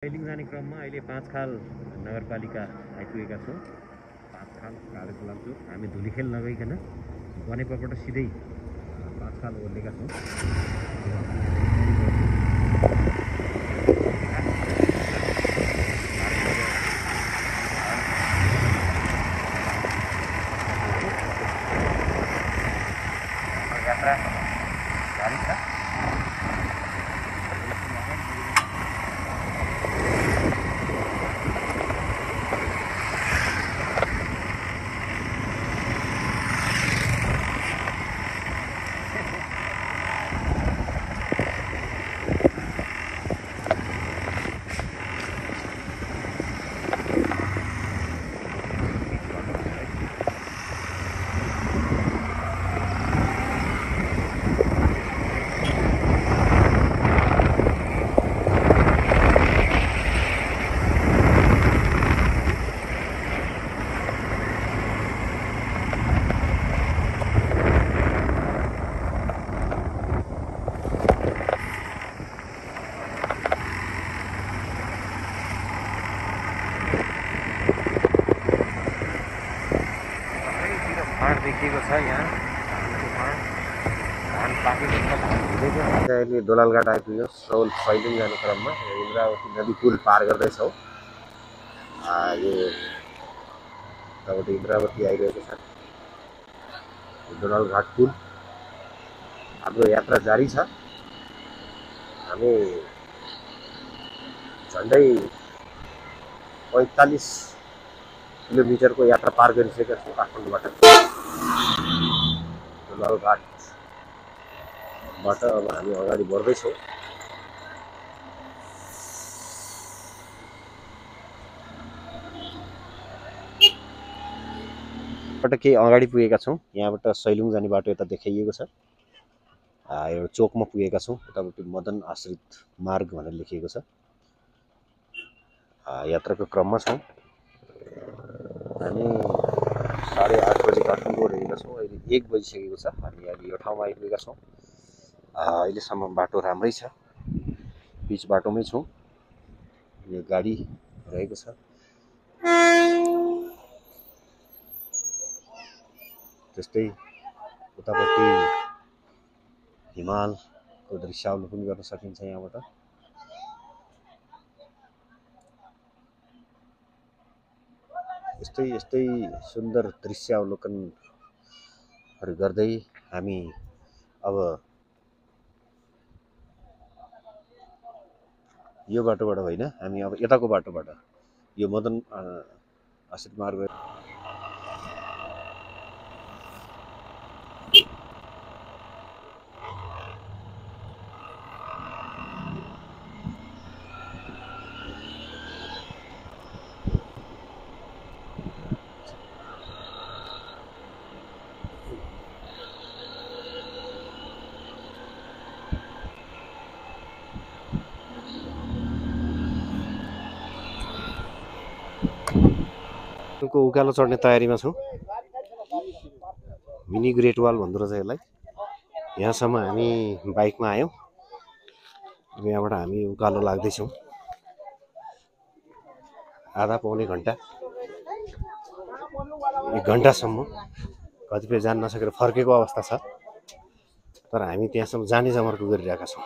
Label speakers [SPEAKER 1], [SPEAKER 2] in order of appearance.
[SPEAKER 1] सैलिङ जाने क्रममा अहिले पाँचखाल नगरपालिका आइपुगेका छौँ। पाँचखाल गाडी चलाउँछु। हामी धुलीखेल नगइकन बनेपाबाट सिधै पाँचखाल ओर्लेका छौँ। यात्रा जारी छ। देखिएको छ यहाँ धान पाकेको छ, धान धुँदैछ। अहिले दोलालघाट आइपुग्यो। सैलिङ जाने क्रममा इन्द्रावती नदी पुल पार गर्दैछौँ। यो यताबाट इन्द्रावती आइरहेको छ, दोलालघाट पुल। हाम्रो यात्रा जारी छ। हामी झन्डै 45 किलोमिटरको यात्रा पार गरिसकेका छौँ काठमाडौँबाट। दोलालघाटबाट अब हामी अगाडि बढ्दैछौँ। केही अगाडि पुगेका छौँ। यहाँबाट सैलुङ जाने बाटो यता देखाइएको छ। एउटा चोकमा पुगेका छौँ। यतापट्टि मदन आश्रित मार्ग भनेर लेखिएको छ। यात्राको क्रममा छौँ। हामी 8:30 बजे काठमाडौँ ओर्लेका छौँ। अहिले 1 बजिसकेको छ। हामी अहिले यो ठाउँमा आइपुगेका छौँ। अहिलेसम्म बाटो राम्रै छ, बिच बाटोमै छौँ। यो गाडी रहेको छ। त्यस्तै उतापट्टि हिमालको दृश्यावलोकन गर्न सकिन्छ यहाँबाट। यस्तै सुन्दर दृश्यावलोकनहरू गर्दै हामी अब यो बाटोबाट होइन, हामी अब यताको बाटोबाट यो मदन आश्रित मार्ग को उकालो चढ्ने तयारीमा छौँ। मिनी ग्रेट वाल भन्दो रहेछ यसलाई। यहाँसम्म हामी बाइकमा आयौँ। अब यहाँबाट हामी उकालो लाग्दैछौँ। आधा पौने घन्टा, 1 घन्टासम्म कतिपय जान नसकेर फर्केको अवस्था छ। तर हामी त्यहाँसम्म जाने जमर्को गरिरहेका छौँ।